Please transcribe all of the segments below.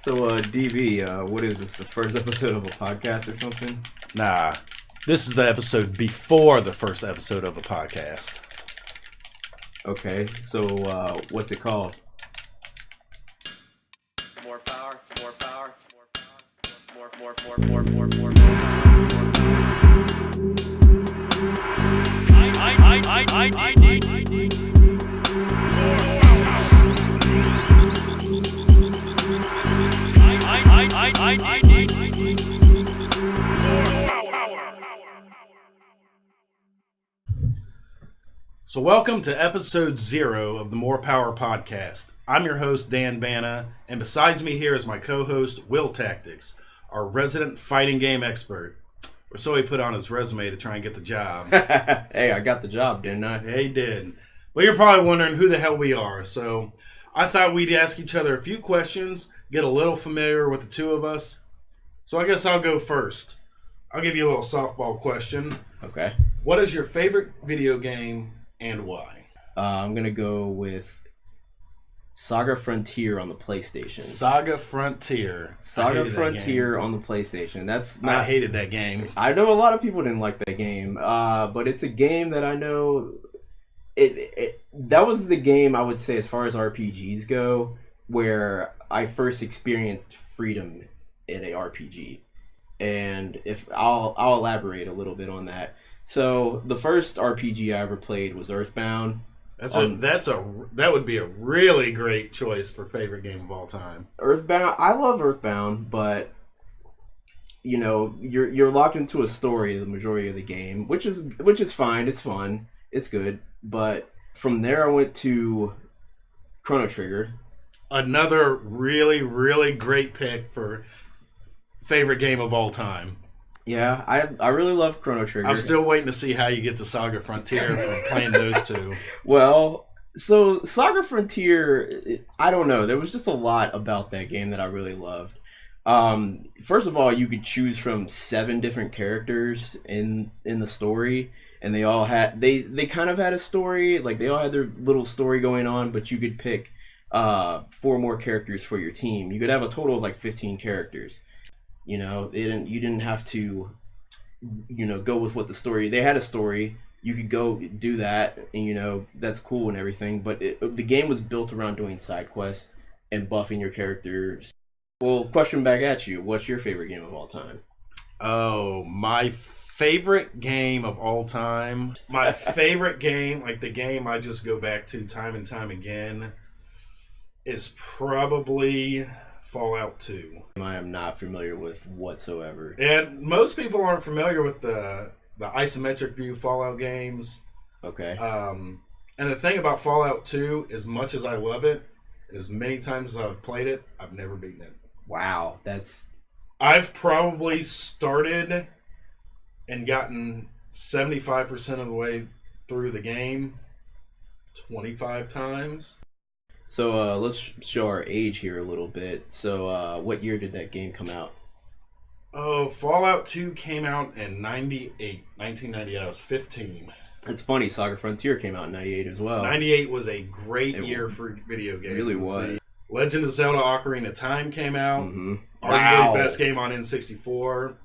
So, DB, what is this, the first episode of a podcast or something? Nah, this is the episode before the first episode of a podcast. Okay, so, what's it called? More power, more power, more power, more So welcome to episode 0 of the More Power podcast. I'm your host, Danbanna, and besides me here is my co-host, Will Tactix, our resident fighting game expert. Or so he put on his resume to try and get the job. Hey, I got the job, didn't I? Yeah, he did. But you're probably wondering who the hell we are, so I thought we'd ask each other a few questions, get a little familiar with the two of us. So I guess I'll go first. I'll give you a little softball question. Okay. What is your favorite video game and why? I'm gonna go with Saga Frontier on the PlayStation. Saga Frontier. Saga Frontier on the PlayStation. I hated that game. I know a lot of people didn't like that game, but it's a game that I know. That was the game, I would say, as far as RPGs go, where I first experienced freedom in a RPG. And if I'll elaborate a little bit on that. So the first RPG I ever played was Earthbound. That would be a really great choice for favorite game of all time. Earthbound, I love Earthbound, but you know, you're locked into a story the majority of the game, which is fine. It's fun. It's good. But from there, I went to Chrono Trigger. Another really, really great pick for favorite game of all time. Yeah, I really love Chrono Trigger. I'm still waiting to see how you get to Saga Frontier from playing those two. Well, so Saga Frontier, I don't know. There was just a lot about that game that I really loved. First of all, you could choose from 7 different characters in the story, and they all had they kind of had a story. Like, they all had their little story going on, but you could pick 4 more characters for your team. You could have a total of like 15 characters. You know, you didn't have to, go with what the story. They had a story. You could go do that, and that's cool and everything. But the game was built around doing side quests and buffing your characters. Well, question back at you: what's your favorite game of all time? Oh, my favorite game of all time. My favorite game, like the game I just go back to time and time again, is probably Fallout 2. I am not familiar with whatsoever. And most people aren't familiar with the isometric view Fallout games. Okay. And the thing about Fallout 2, as much as I love it, and as many times as I've played it, I've never beaten it. Wow, I've probably started and gotten 75% of the way through the game 25 times. So let's show our age here a little bit. So what year did that game come out? Oh, Fallout 2 came out in 1998. I was 15. It's funny, Saga Frontier came out in 98 as well. 98 was a great year for video games. It really was. Legend of Zelda Ocarina of Time came out. Mm-hmm. Arguably best game on N64.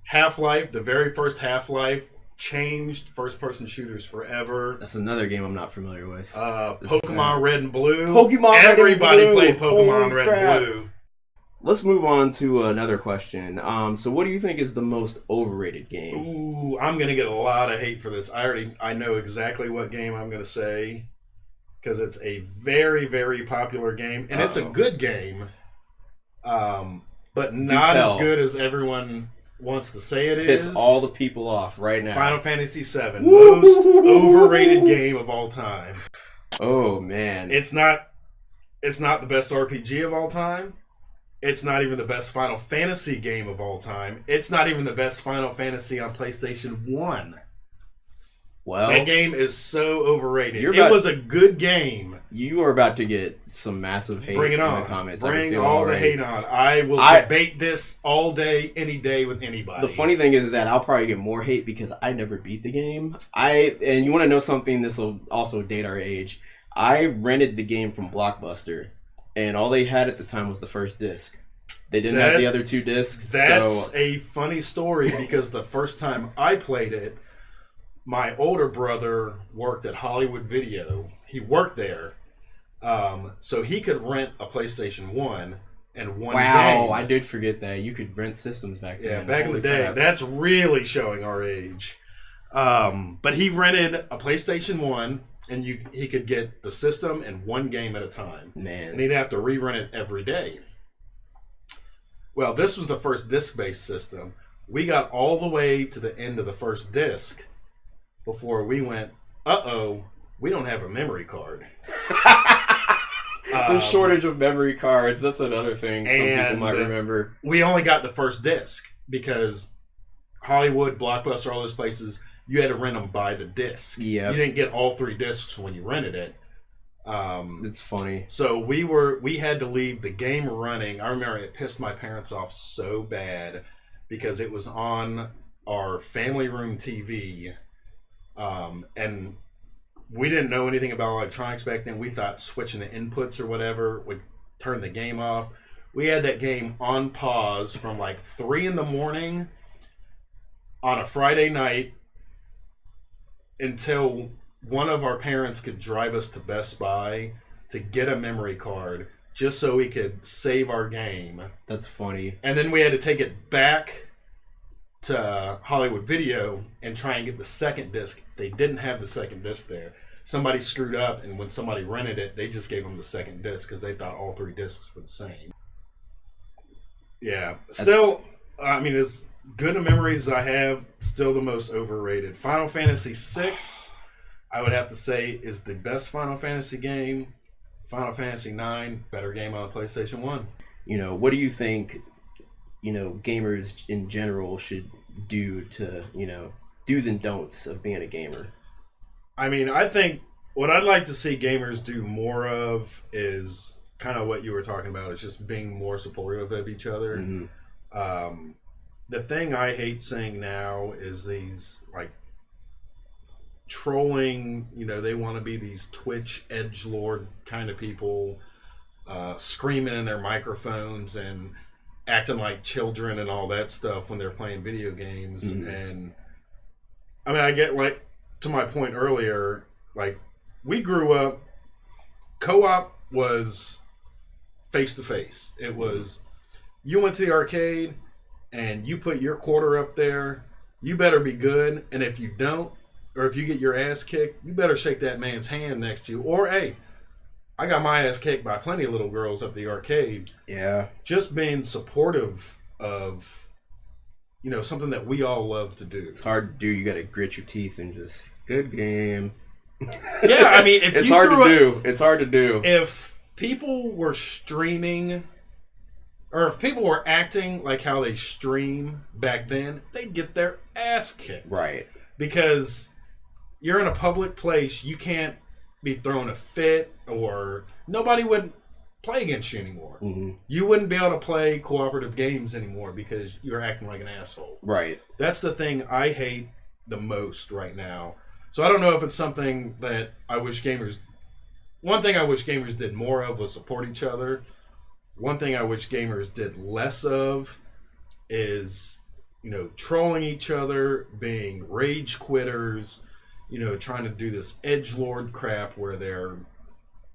Half-Life, the very first Half-Life, changed first-person shooters forever. That's another game I'm not familiar with. Pokemon Red and Blue. Everybody played Pokemon Red and Blue. Let's move on to another question. So what do you think is the most overrated game? Ooh, I'm going to get a lot of hate for this. I know exactly what game I'm going to say, because it's a very, very popular game, and it's a good game, but not as good as everyone wants to say it is. Piss all the people off right now. Final Fantasy VII, most overrated game of all time. Oh man, it's not the best RPG of all time. It's not even the best Final Fantasy game of all time. It's not even the best Final Fantasy on PlayStation 1. Well, that game is so overrated. It was a good game. You are about to get some massive hate in the comments. Bring all the hate on. I will debate this all day, any day with anybody. The funny thing is that I'll probably get more hate because I never beat the game. And you want to know something? This will also date our age. I rented the game from Blockbuster. and all they had at the time was the first disc. They didn't have the other 2 discs. That's a funny story because the first time I played it, my older brother worked at Hollywood Video. He worked there, so he could rent a PlayStation 1 and one game. Wow, I did forget that. You could rent systems back then. Yeah, back in the day. Crap. That's really showing our age. But he rented a PlayStation 1, and he could get the system and one game at a time. Man. And he'd have to rerun it every day. Well, this was the first disc-based system. We got all the way to the end of the first disc before we went, uh-oh, we don't have a memory card. The shortage of memory cards, that's another thing some people might remember. We only got the first disc because Hollywood, Blockbuster, all those places, you had to rent them by the disc. Yeah, you didn't get all 3 discs when you rented it. It's funny. So we had to leave the game running. I remember it pissed my parents off so bad because it was on our family room TV, and we didn't know anything about electronics back then. We thought switching the inputs or whatever would turn the game off. We had that game on pause from like 3 in the morning on a Friday night until one of our parents could drive us to Best Buy to get a memory card just so we could save our game. That's funny. And then we had to take it back to Hollywood Video and try and get the second disc. They didn't have the second disc there. Somebody screwed up, and when somebody rented it, they just gave them the second disc because they thought all 3 discs were the same. Yeah. Still, I mean, as good a memories as I have, still the most overrated. Final Fantasy VI, I would have to say, is the best Final Fantasy game. Final Fantasy IX, better game on the PlayStation 1. What do you think, gamers in general should do to, do's and don'ts of being a gamer? I mean, I think what I'd like to see gamers do more of is kind of what you were talking about. Is just being more supportive of each other. Mm-hmm. The thing I hate seeing now is these, like, trolling, they want to be these Twitch edgelord kind of people, screaming in their microphones and acting like children and all that stuff when they're playing video games. Mm-hmm. And I mean, I get, like, to my point earlier, like, we grew up, co-op was face to face. It was, you went to the arcade and you put your quarter up there, you better be good, and if you don't, or if you get your ass kicked, you better shake that man's hand next to you. Or, hey, I got my ass kicked by plenty of little girls at the arcade. Yeah. Just being supportive of, something that we all love to do. It's hard to do. You got to grit your teeth and just, good game. Yeah, I mean, if it's hard to do. It's hard to do. If people were streaming, or if people were acting like how they stream back then, they'd get their ass kicked. Right. Because you're in a public place, you can't be throwing a fit, or nobody would play against you anymore. Mm-hmm. You wouldn't be able to play cooperative games anymore because you're acting like an asshole. Right. That's the thing I hate the most right now. So I don't know if it's something that I wish gamers... One thing I wish gamers did more of was support each other. One thing I wish gamers did less of is, trolling each other, being rage quitters, trying to do this edgelord crap where they're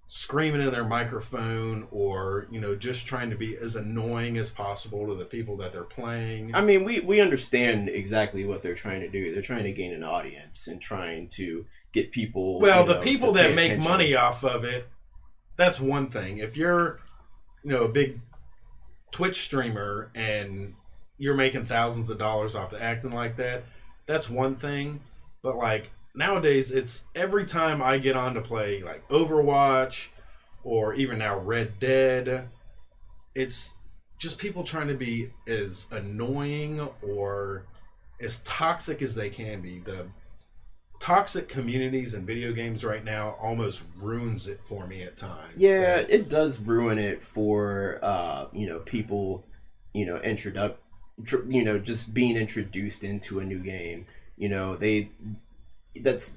screaming in their microphone or, just trying to be as annoying as possible to the people that they're playing. I mean, we understand exactly what they're trying to do. They're trying to gain an audience and trying to get people... Well, the people that make money off of it, that's one thing. If you're, a big Twitch streamer and you're making thousands of dollars off the acting like that, that's one thing. But, like, nowadays, it's every time I get on to play, like, Overwatch or even now Red Dead, it's just people trying to be as annoying or as toxic as they can be. The toxic communities in video games right now almost ruins it for me at times. Yeah, it does ruin it for, people, just being introduced into a new game. It's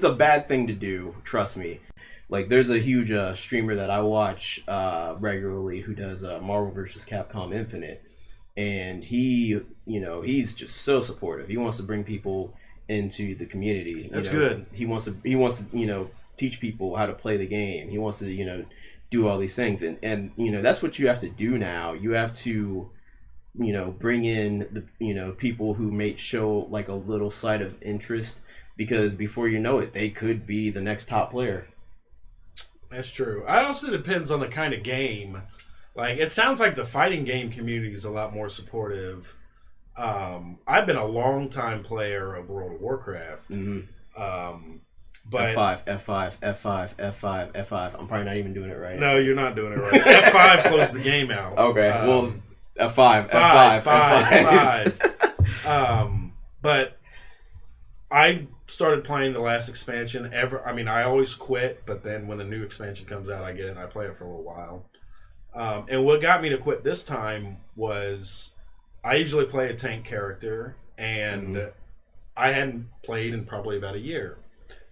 a bad thing to do, trust me. Like, there's a huge streamer that I watch regularly who does Marvel vs. Capcom Infinite, and he's just so supportive. He wants to bring people into the community. That's good. He wants to teach people how to play the game. He wants to do all these things, and that's what you have to do now. You have to bring in the people who may show like a little slight of interest, because before you know it, they could be the next top player. That's true. It also depends on the kind of game. Like, it sounds like the fighting game community is a lot more supportive. I've been a long time player of World of Warcraft. Mm-hmm. But F5. I'm probably not even doing it right. No, you're not doing it right. F5 closed the game out. Okay, well, F5. But I started playing the last expansion. I always quit, but then when the new expansion comes out, I get it and I play it for a little while. And what got me to quit this time was I usually play a tank character, and I hadn't played in probably about a year.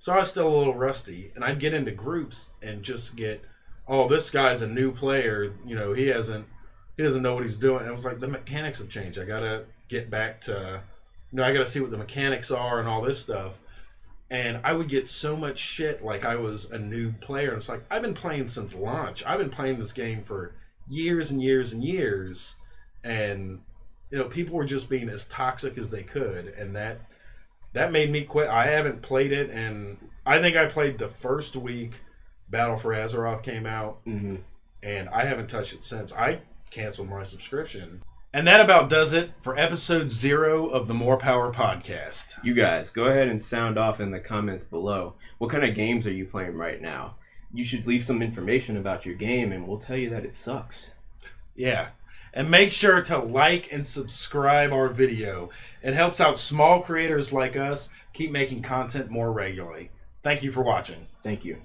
So I was still a little rusty, and I'd get into groups and just get, oh, this guy's a new player. He doesn't know what he's doing. And I was like, the mechanics have changed. I gotta get back to, I gotta see what the mechanics are and all this stuff. And I would get so much shit like I was a new player. And it's like, I've been playing since launch. I've been playing this game for years and years and years. And, people were just being as toxic as they could. And that made me quit. I haven't played it. And I think I played the first week Battle for Azeroth came out. Mm-hmm. And I haven't touched it since. I canceled my subscription. And that about does it for episode 0 of the More Power Podcast. You guys, go ahead and sound off in the comments below. What kind of games are you playing right now? You should leave some information about your game, and we'll tell you that it sucks. Yeah. And make sure to like and subscribe our video. It helps out small creators like us keep making content more regularly. Thank you for watching. Thank you.